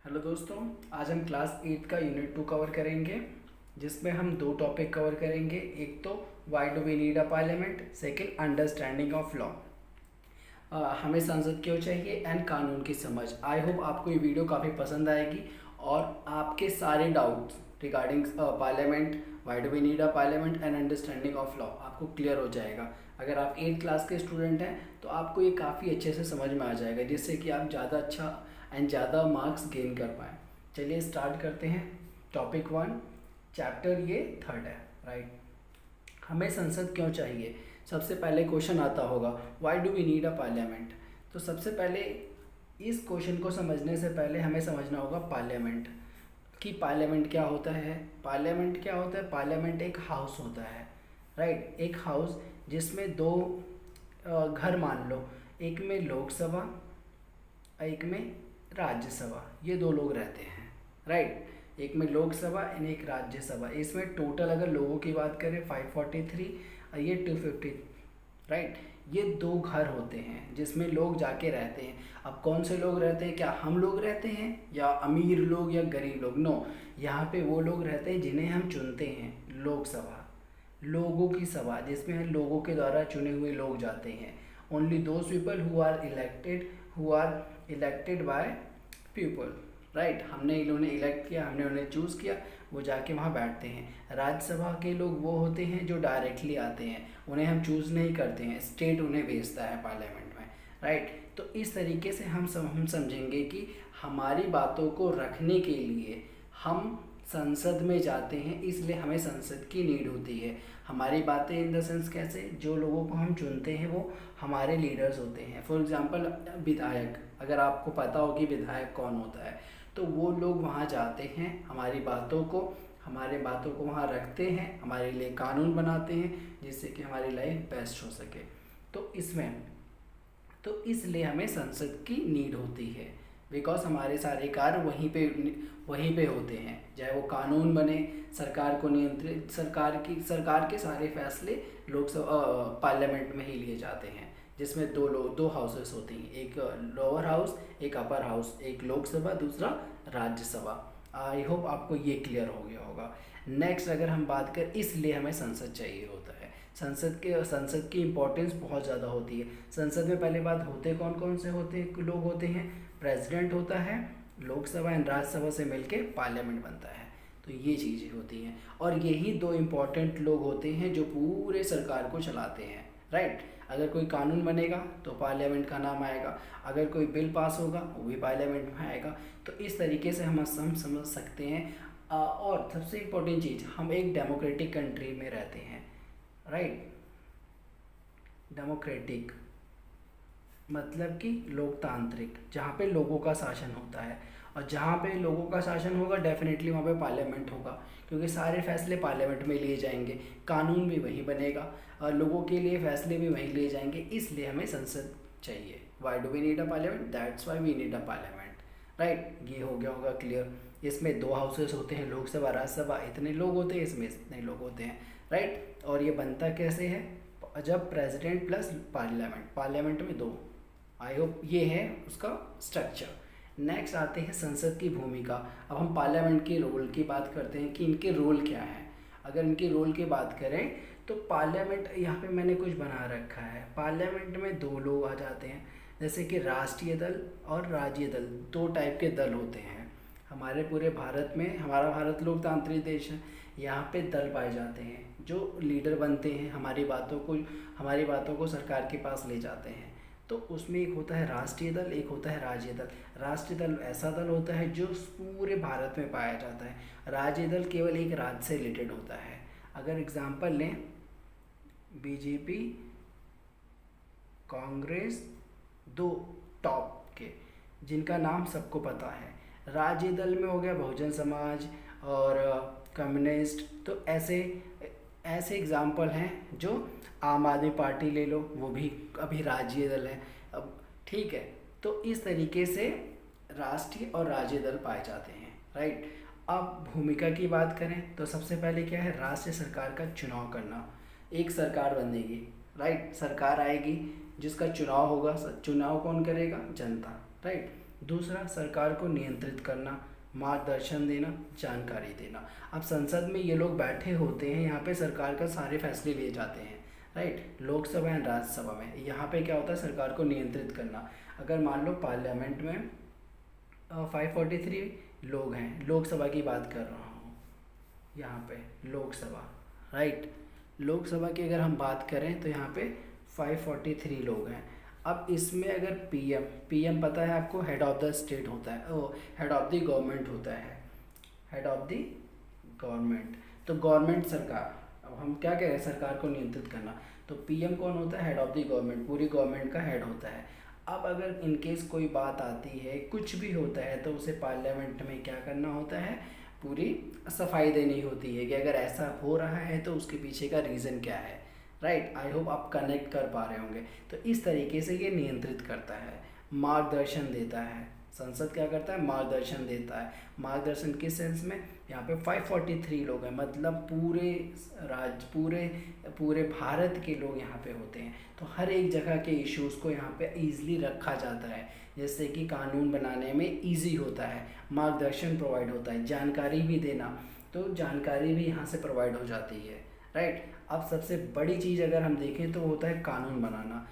Hello दोस्तों, आज हम क्लास 8 का यूनिट 2 कवर करेंगे, जिसमें हम दो टॉपिक कवर करेंगे। एक तो why do we need a parliament, second understanding of law. हमें संसद क्यों चाहिए एंड कानून की समझ। आई होप आपको ये वीडियो काफ़ी पसंद आएगी और आपके सारे doubts regarding parliament, why do we need a parliament and understanding of law आपको क्लियर हो जाएगा। अगर आप 8th क्लास के स्टूडेंट हैं तो आपको ये काफ़ी अच्छे से समझ में आ जाएगा, जिससे कि आप ज़्यादा अच्छा एंड ज़्यादा मार्क्स गेन कर पाएँ। चलिए स्टार्ट करते हैं। टॉपिक 1, चैप्टर ये 3rd है, राइट। हमें संसद क्यों चाहिए। सबसे पहले क्वेश्चन आता होगा, why do we need a parliament. तो सबसे पहले इस क्वेश्चन को समझने से पहले हमें समझना होगा पार्लियामेंट कि पार्लियामेंट क्या होता है। पार्लियामेंट क्या होता है? पार्लियामेंट एक हाउस होता है, राइट। एक हाउस जिसमें दो घर मान लो, एक में लोकसभा, एक में राज्यसभा, ये दो लोग रहते हैं, राइट। एक में लोकसभा एंड एक राज्यसभा। इसमें टोटल अगर लोगों की बात करें 543 और ये 250, राइट। ये दो घर होते हैं जिसमें लोग जाके रहते हैं। अब कौन से लोग रहते हैं? क्या हम लोग रहते हैं या अमीर लोग या गरीब लोग? नो, यहाँ पे वो लोग रहते हैं जिन्हें हम चुनते हैं। लोकसभा लोगों की सभा, जिसमें लोगों के द्वारा चुने हुए लोग जाते हैं। Only those people who are elected by people, right. हमने इन्होंने इलेक्ट किया, हमने उन्हें चूज़ किया, वो जाके वहाँ बैठते हैं। राज्यसभा के लोग वो होते हैं जो डायरेक्टली आते हैं, उन्हें हम चूज़ नहीं करते हैं, स्टेट उन्हें भेजता है पार्लियामेंट में, राइट। तो इस तरीके से हम समझेंगे कि हमारी बातों को रखने के लिए हम संसद में जाते हैं, इसलिए हमें संसद की नीड होती है। हमारी बातें इन द सेंस कैसे? जो लोगों को हम चुनते हैं वो हमारे लीडर्स होते हैं। फॉर एग्जांपल विधायक, अगर आपको पता हो कि विधायक कौन होता है, तो वो लोग वहाँ जाते हैं, हमारी बातों को वहाँ रखते हैं, हमारे लिए कानून बनाते हैं, जिससे कि हमारी लाइफ बेस्ट हो सके। तो इसलिए हमें संसद की नीड होती है, बिकॉज हमारे सारे कार्य वहीं पे होते हैं। चाहे वो कानून बने, सरकार को नियंत्रित, सरकार के सारे फैसले लोकसभा पार्लियामेंट में ही लिए जाते हैं, जिसमें दो हाउसेस होती हैं, एक लोअर हाउस, एक अपर हाउस, एक लोकसभा, दूसरा राज्यसभा। आई होप आपको ये क्लियर हो गया होगा। नेक्स्ट अगर हम बात करें, इसलिए हमें संसद चाहिए होता है। संसद की इम्पोर्टेंस बहुत ज़्यादा होती है। संसद में पहले बात होते कौन से लोग होते हैं? प्रेसिडेंट होता है, लोकसभा एंड राज्यसभा से मिलके पार्लियामेंट बनता है। तो ये चीज़ें होती हैं और यही दो इम्पॉर्टेंट लोग होते हैं जो पूरे सरकार को चलाते हैं, राइट। अगर कोई कानून बनेगा तो पार्लियामेंट का नाम आएगा, अगर कोई बिल पास होगा वो भी पार्लियामेंट में आएगा। तो इस तरीके से हम समझ सकते हैं। और सबसे इम्पोर्टेंट चीज़, हम एक डेमोक्रेटिक कंट्री में रहते हैं, राइट। डेमोक्रेटिक मतलब कि लोकतांत्रिक, जहाँ पे लोगों का शासन होता है। और जहाँ पे लोगों का शासन होगा डेफिनेटली वहाँ पे पार्लियामेंट होगा, क्योंकि सारे फैसले पार्लियामेंट में लिए जाएंगे, कानून भी वहीं बनेगा और लोगों के लिए फैसले भी वहीं लिए जाएंगे। इसलिए हमें संसद चाहिए। Why do we need a parliament? That's why we need a parliament, right. ये हो गया होगा क्लियर। इसमें दो हाउसेस होते हैं, लोकसभा राज्यसभा, इतने लोग होते हैं, इसमें इतने लोग होते हैं, राइट। और ये बनता कैसे है? जब प्रेसिडेंट प्लस पार्लियामेंट में दो। आई होप ये है उसका स्ट्रक्चर। नेक्स्ट आते हैं संसद की भूमिका। अब हम पार्लियामेंट के रोल की बात करते हैं कि इनके रोल क्या है। अगर इनके रोल की बात करें तो पार्लियामेंट, यहाँ पे मैंने कुछ बना रखा है। पार्लियामेंट में दो लोग आ जाते हैं, जैसे कि राष्ट्रीय दल और राज्य दल, दो टाइप के दल होते हैं। हमारे पूरे भारत में, हमारा भारत लोकतांत्रिक देश है, यहाँ पे दल पाए जाते हैं जो लीडर बनते हैं, हमारी बातों को सरकार के पास ले जाते हैं। तो उसमें एक होता है राष्ट्रीय दल, एक होता है राज्य दल। राष्ट्रीय दल ऐसा दल होता है जो पूरे भारत में पाया जाता है। राज्य दल केवल एक राज्य से रिलेटेड होता है। अगर एग्जांपल लें, बीजेपी, कांग्रेस, दो टॉप के जिनका नाम सबको पता है। राज्य दल में हो गया बहुजन समाज और कम्युनिस्ट। तो ऐसे एग्जाम्पल हैं, जो आम आदमी पार्टी ले लो, वो भी अभी राज्य दल है। अब ठीक है, तो इस तरीके से राष्ट्रीय और राज्य दल पाए जाते हैं, राइट। अब भूमिका की बात करें तो सबसे पहले क्या है? राष्ट्रीय सरकार का चुनाव करना। एक सरकार बनेगी, राइट, सरकार आएगी जिसका चुनाव होगा। चुनाव कौन करेगा? जनता, राइट। दूसरा, सरकार को नियंत्रित करना, मार्गदर्शन देना, जानकारी देना। अब संसद में ये लोग बैठे होते हैं, यहाँ पे सरकार का सारे फैसले लिए जाते हैं, राइट। लोकसभा एंड राज्यसभा में यहाँ पे क्या होता है, सरकार को नियंत्रित करना। अगर मान लो पार्लियामेंट में 543 लोग हैं, लोकसभा की बात कर रहा हूँ यहाँ पे, लोकसभा, राइट। लोकसभा की अगर हम बात करें तो यहाँ पे 543 लोग हैं। अब इसमें अगर पीएम पता है आपको, हेड ऑफ द स्टेट होता है, ओ हेड ऑफ द गवर्नमेंट होता है, हेड ऑफ द गवर्नमेंट। तो गवर्नमेंट, सरकार, अब हम क्या कह रहे हैं, सरकार को नियंत्रित करना, तो पीएम कौन होता है, हेड ऑफ द गवर्नमेंट, पूरी गवर्नमेंट का हेड होता है। अब अगर इनकेस कोई बात आती है, कुछ भी होता है, तो उसे पार्लियामेंट में क्या करना होता है, पूरी सफाई देनी होती है कि अगर ऐसा हो रहा है तो उसके पीछे का रीज़न क्या है, राइट। आई होप आप कनेक्ट कर पा रहे होंगे। तो इस तरीके से ये नियंत्रित करता है, मार्गदर्शन देता है। संसद क्या करता है, मार्गदर्शन देता है। मार्गदर्शन किस सेंस में, यहाँ पे 543 लोग हैं, मतलब पूरे पूरे भारत के लोग यहाँ पे होते हैं। तो हर एक जगह के इश्यूज़ को यहाँ पे ईजिली रखा जाता है, जिससे कि कानून बनाने में इजी होता है, मार्गदर्शन प्रोवाइड होता है, जानकारी भी देना, तो जानकारी भी यहाँ से प्रोवाइड हो जाती है, राइट। अब सबसे बड़ी चीज़ अगर हम देखें तो होता है कानून बनाना।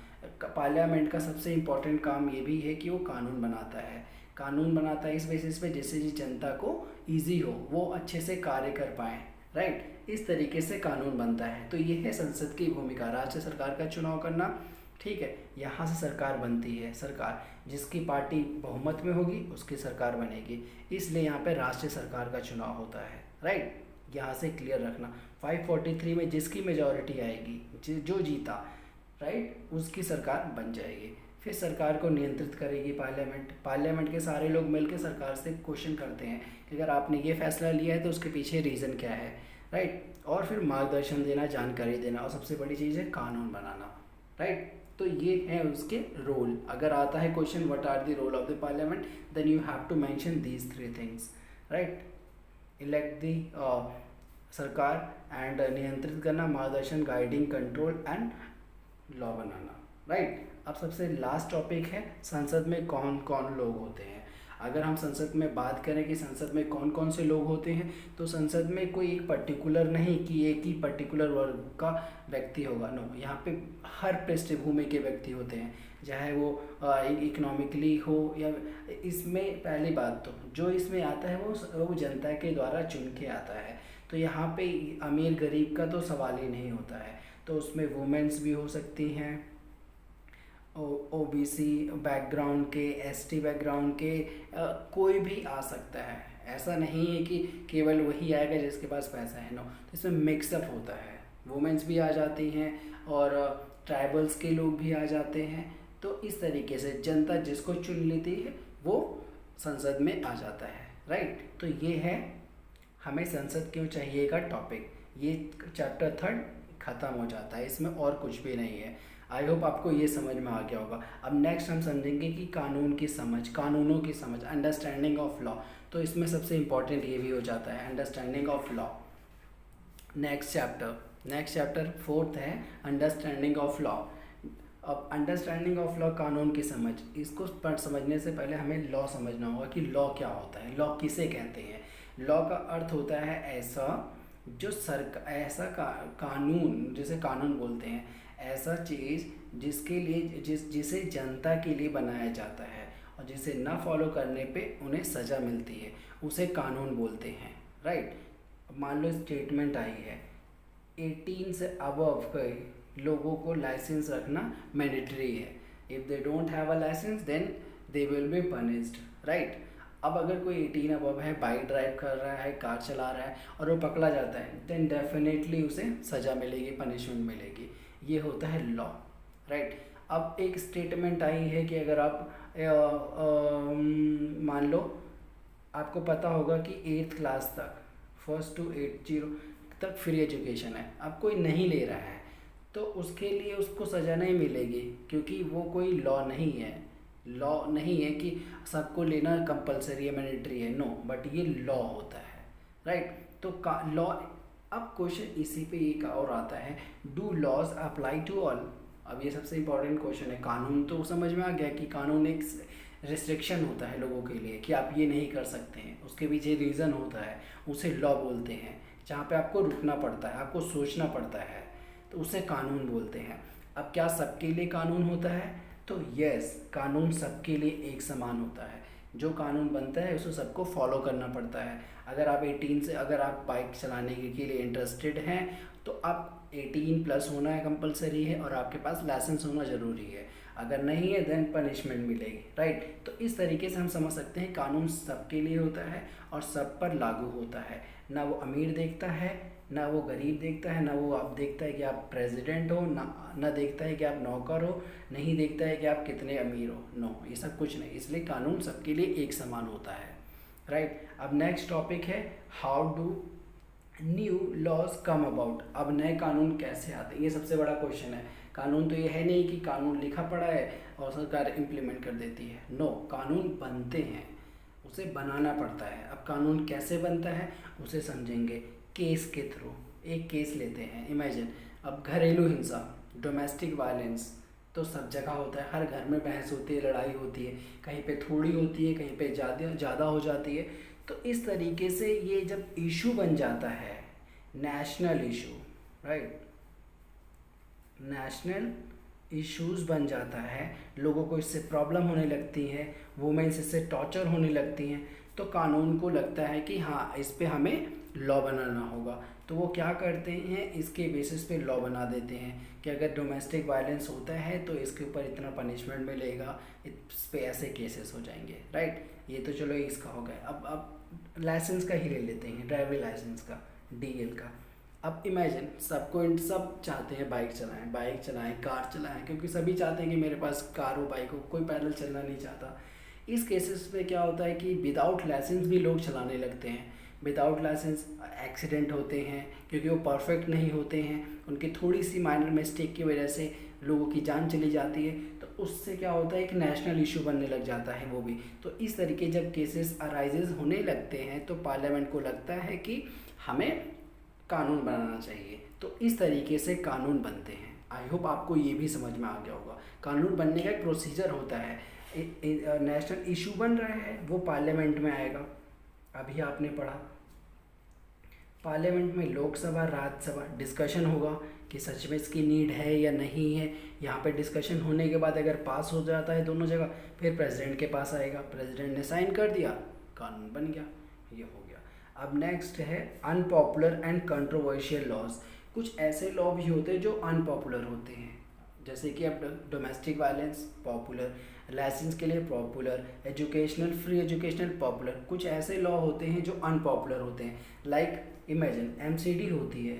पार्लियामेंट का सबसे इम्पोर्टेंट काम ये भी है कि वो कानून बनाता है। कानून बनाता है इस बेसिस पे जिससे जी जनता को ईजी हो, वो अच्छे से कार्य कर पाएँ, राइट। इस तरीके से कानून बनता है। तो ये है संसद की भूमिका, राज्य सरकार का चुनाव करना, ठीक है। यहाँ से सरकार बनती है, सरकार जिसकी पार्टी बहुमत में होगी उसकी सरकार बनेगी, इसलिए यहाँ पे राष्ट्रीय सरकार का चुनाव होता है, राइट। यहाँ से क्लियर रखना, 543 में जिसकी मेजॉरिटी आएगी, जो जीता, राइट, उसकी सरकार बन जाएगी। फिर सरकार को नियंत्रित करेगी पार्लियामेंट के सारे लोग मिलकर सरकार से क्वेश्चन करते हैं कि अगर आपने ये फैसला लिया है तो उसके पीछे रीज़न क्या है, राइट। और फिर मार्गदर्शन देना, जानकारी देना, और सबसे बड़ी चीज़ है कानून बनाना, राइट। तो ये है उसके रोल। अगर आता है question what are the role of the parliament, then you have to mention these 3 things, right. Elect the सरकार एंड नियंत्रित करना, मार्गदर्शन, गाइडिंग, कंट्रोल एंड लॉ बनाना, राइट। अब सबसे लास्ट टॉपिक है संसद में कौन कौन लोग होते हैं। अगर हम संसद में बात करें कि संसद में कौन कौन से लोग होते हैं, तो संसद में कोई एक पर्टिकुलर नहीं कि एक ही पर्टिकुलर वर्ग का व्यक्ति होगा, नो। यहाँ पे हर पृष्ठभूमि के व्यक्ति होते हैं, चाहे वो इकोनॉमिकली हो या, इसमें पहली बात तो जो इसमें आता है वो जनता के द्वारा चुन के आता है। तो यहाँ पे अमीर गरीब का तो सवाल ही नहीं होता है। तो उसमें वुमेन्स भी हो सकती हैं, ओबीसी बैकग्राउंड के, एसटी बैकग्राउंड के, कोई भी आ सकता है। ऐसा नहीं है कि केवल वही आएगा जिसके पास पैसा है, नो। तो इसमें मिक्सअप होता है, वुमेन्स भी आ जाती हैं और ट्राइबल्स के लोग भी आ जाते हैं। तो इस तरीके से जनता जिसको चुन लेती है वो संसद में आ जाता है, राइट। तो ये है हमें संसद क्यों चाहिए का टॉपिक। ये चैप्टर 3 ख़त्म हो जाता है, इसमें और कुछ भी नहीं है। आई होप आपको ये समझ में आ गया होगा। अब नेक्स्ट हम समझेंगे कि कानून की समझ, कानूनों की समझ, अंडरस्टैंडिंग ऑफ लॉ। तो इसमें सबसे इम्पॉर्टेंट ये भी हो जाता है, understanding of law. Next chapter 4 है अंडरस्टैंडिंग ऑफ लॉ। अब अंडरस्टैंडिंग ऑफ लॉ, कानून की समझ, इसको समझने से पहले हमें लॉ समझना होगा कि लॉ क्या होता है, लॉ किसे कहते हैं। लॉ का अर्थ होता है ऐसा जो कानून, जिसे कानून बोलते हैं, ऐसा चीज़ जिसके लिए जिसे जनता के लिए बनाया जाता है और जिसे ना फॉलो करने पे उन्हें सज़ा मिलती है, उसे कानून बोलते हैं, राइट। मान लो स्टेटमेंट आई है 18 से अबव के लोगों को लाइसेंस रखना मैंडेटरी है, if they don't have a licence then they will be punished, right. अब अगर कोई 18 अबव है, बाइक ड्राइव कर रहा है, कार चला रहा है और वो पकड़ा जाता है, देन डेफिनेटली उसे सज़ा मिलेगी, पनिशमेंट मिलेगी। ये होता है लॉ, राइट। अब एक स्टेटमेंट आई है कि अगर आप मान लो आपको पता होगा कि 8th क्लास तक, 1 to 80 तक फ्री एजुकेशन है, अब कोई नहीं ले रहा है तो उसके लिए उसको सज़ा नहीं मिलेगी, क्योंकि वो कोई लॉ नहीं है। लॉ नहीं है कि सबको लेना कंपलसरी है, मैंडेटरी है, नो, बट ये लॉ होता है, राइट। तो लॉ, अब क्वेश्चन इसी पे एक और आता है, do laws apply to all. अब ये सबसे इम्पोर्टेंट क्वेश्चन है। कानून तो समझ में आ गया कि कानून एक रिस्ट्रिक्शन होता है लोगों के लिए कि आप ये नहीं कर सकते हैं, उसके पीछे रीज़न होता है, उसे लॉ बोलते हैं। जहाँ पे आपको रुकना पड़ता है, आपको सोचना पड़ता है, तो उसे कानून बोलते हैं। अब क्या सबके लिए कानून होता है? तो यस, कानून सबके लिए एक समान होता है। जो कानून बनता है उसे सबको फॉलो करना पड़ता है। अगर आप 18 से अगर आप बाइक चलाने के लिए इंटरेस्टेड हैं तो आप 18 प्लस होना है कंपलसरी है, और आपके पास लाइसेंस होना ज़रूरी है। अगर नहीं है देन पनिशमेंट मिलेगी, राइट। तो इस तरीके से हम समझ सकते हैं कानून सबके लिए होता है और सब पर लागू होता है। ना वो अमीर देखता है, ना वो गरीब देखता है, ना वो आप देखता है कि आप प्रेसिडेंट हो, ना देखता है कि आप नौकर हो, नहीं देखता है कि आप कितने अमीर हो। नो, ये सब कुछ नहीं। इसलिए कानून सबके लिए एक समान होता है, राइट। अब नेक्स्ट टॉपिक है how do new laws come about. अब नए कानून कैसे आते हैं, ये सबसे बड़ा क्वेश्चन है। कानून तो ये है नहीं कि कानून लिखा पड़ा है और सरकार इम्प्लीमेंट कर देती है। नो, कानून बनते हैं, उसे बनाना पड़ता है। अब कानून कैसे बनता है उसे समझेंगे केस के थ्रू। एक केस लेते हैं, इमेजिन अब घरेलू हिंसा, डोमेस्टिक वायलेंस तो सब जगह होता है, हर घर में बहस होती है, लड़ाई होती है, कहीं पे थोड़ी होती है, कहीं पे ज़्यादा हो जाती है। तो इस तरीके से ये जब इशू बन जाता है, national issue, right, national issues बन जाता है, लोगों को इससे प्रॉब्लम होने लगती है, वुमेन्स इससे टॉर्चर होने लगती हैं, तो कानून को लगता है कि हाँ इस पे हमें लॉ बनाना होगा। तो वो क्या करते हैं, इसके बेसिस पे लॉ बना देते हैं कि अगर डोमेस्टिक वायलेंस होता है तो इसके ऊपर इतना पनिशमेंट मिलेगा, इस पे ऐसे केसेस हो जाएंगे, राइट। ये तो चलो इसका हो गया। अब लाइसेंस का ही ले लेते हैं, ड्राइविंग लाइसेंस का, डीएल का। अब इमेजिन सब चाहते हैं बाइक चलाएं, कार चलाएं, क्योंकि सभी चाहते हैं कि मेरे पास कार हो, बाइक हो, कोई पैदल चलना नहीं चाहता। इस केसेस में क्या होता है कि विदाउट लाइसेंस भी लोग चलाने लगते हैं। विदाउट लाइसेंस एक्सीडेंट होते हैं क्योंकि वो परफेक्ट नहीं होते हैं, उनकी थोड़ी सी माइनर मिस्टेक की वजह से लोगों की जान चली जाती है। तो उससे क्या होता है, एक नेशनल इशू बनने लग जाता है वो भी। तो इस तरीके जब केसेस अराइजेज होने लगते हैं तो पार्लियामेंट को लगता है कि हमें कानून बनाना चाहिए। तो इस तरीके से कानून बनते हैं। आई होप आपको ये भी समझ में आ गया होगा। कानून बनने का एक प्रोसीजर होता है। नेशनल इशू बन रहा है, वो पार्लियामेंट में आएगा। अभी आपने पढ़ा, पार्लियामेंट में लोकसभा राज्यसभा डिस्कशन होगा कि सच में इसकी नीड है या नहीं है। यहाँ पे डिस्कशन होने के बाद अगर पास हो जाता है दोनों जगह, फिर प्रेसिडेंट के पास आएगा, प्रेसिडेंट ने साइन कर दिया, कानून बन गया, ये हो गया। अब नेक्स्ट है अनपॉपुलर एंड कंट्रोवर्शियल लॉज। कुछ ऐसे लॉ भी होते हैं जो अनपॉपुलर होते हैं, जैसे कि अब डोमेस्टिक वायलेंस पॉपुलर, लाइसेंस के लिए popular, educational free educational popular. कुछ ऐसे लॉ होते हैं जो अनपॉपुलर होते हैं। लाइक इमेजिन एमसीडी होती है,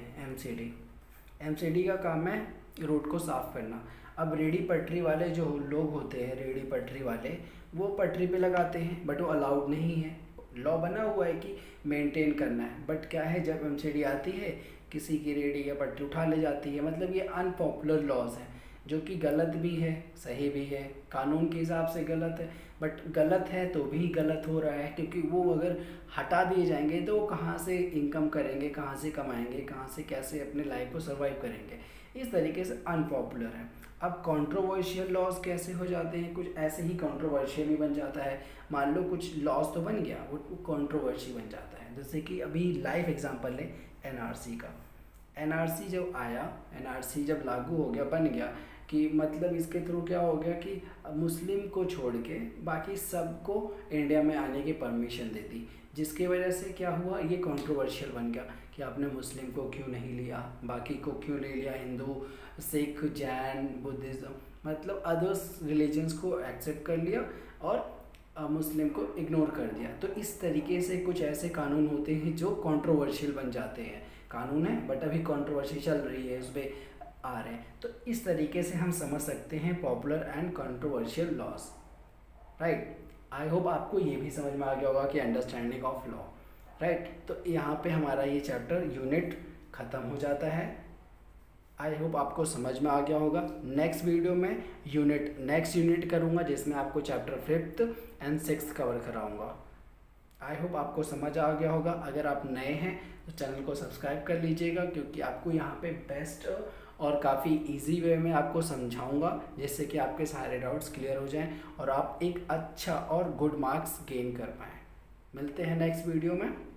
एमसीडी का काम है रोड को साफ करना। अब रेडी पटरी वाले जो लोग होते हैं, रेडी पटरी वाले, वो पटरी पे लगाते हैं बट वो अलाउड नहीं है। लॉ बना हुआ है कि मेंटेन करना है, बट क्या है जब एमसीडी आती है किसी की रेडी या पटरी उठा ले जाती है। मतलब ये अनपॉपुलर लॉज हैं जो कि गलत भी है सही भी है, कानून के हिसाब से गलत है, बट गलत है तो भी गलत हो रहा है, क्योंकि वो अगर हटा दिए जाएंगे तो वो कहाँ से इनकम करेंगे, कहाँ से कमाएंगे, कहाँ से कैसे अपने लाइफ को सर्वाइव करेंगे। इस तरीके से अनपॉपुलर है। अब कंट्रोवर्शियल लॉज कैसे हो जाते हैं, कुछ ऐसे ही कंट्रोवर्शियल भी बन जाता है। मान लो कुछ लॉज तो बन गया, वो कंट्रोवर्सी बन जाता है। जैसे कि अभी लाइव एग्जांपल लें एनआरसी का। एनआरसी जब आया, एनआरसी जब लागू हो गया, बन गया कि मतलब इसके थ्रू क्या हो गया कि मुस्लिम को छोड़ के बाकी सबको इंडिया में आने की परमिशन दे दी, जिसकी वजह से क्या हुआ, ये कंट्रोवर्शियल बन गया कि आपने मुस्लिम को क्यों नहीं लिया, बाकी को क्यों ले लिया, हिंदू, सिख, जैन, बुद्धिज़्म, मतलब अदर्स रिलीजन्स को एक्सेप्ट कर लिया और मुस्लिम को इग्नोर कर दिया। तो इस तरीके से कुछ ऐसे कानून होते हैं जो कंट्रोवर्शियल बन जाते हैं। कानून है बट अभी कंट्रोवर्सी चल रही है, उस पर आ रहे हैं। तो इस तरीके से हम समझ सकते हैं popular and controversial laws, right. I hope आपको ये भी समझ में आ गया होगा कि अंडरस्टैंडिंग ऑफ लॉ, राइट। तो यहाँ पे हमारा ये चैप्टर यूनिट ख़त्म हो जाता है। आई होप आपको समझ में आ गया होगा। नेक्स्ट वीडियो में नेक्स्ट यूनिट करूँगा जिसमें आपको chapter 5th and 6th cover कराऊँगा। आई होप आपको समझ आ गया होगा। अगर आप नए हैं तो चैनल को सब्सक्राइब कर लीजिएगा, क्योंकि आपको यहाँ पे बेस्ट और काफ़ी इजी वे में आपको समझाऊंगा, जिससे कि आपके सारे डाउट्स क्लियर हो जाएं और आप एक अच्छा और गुड मार्क्स गेन कर पाएँ। मिलते हैं नेक्स्ट वीडियो में।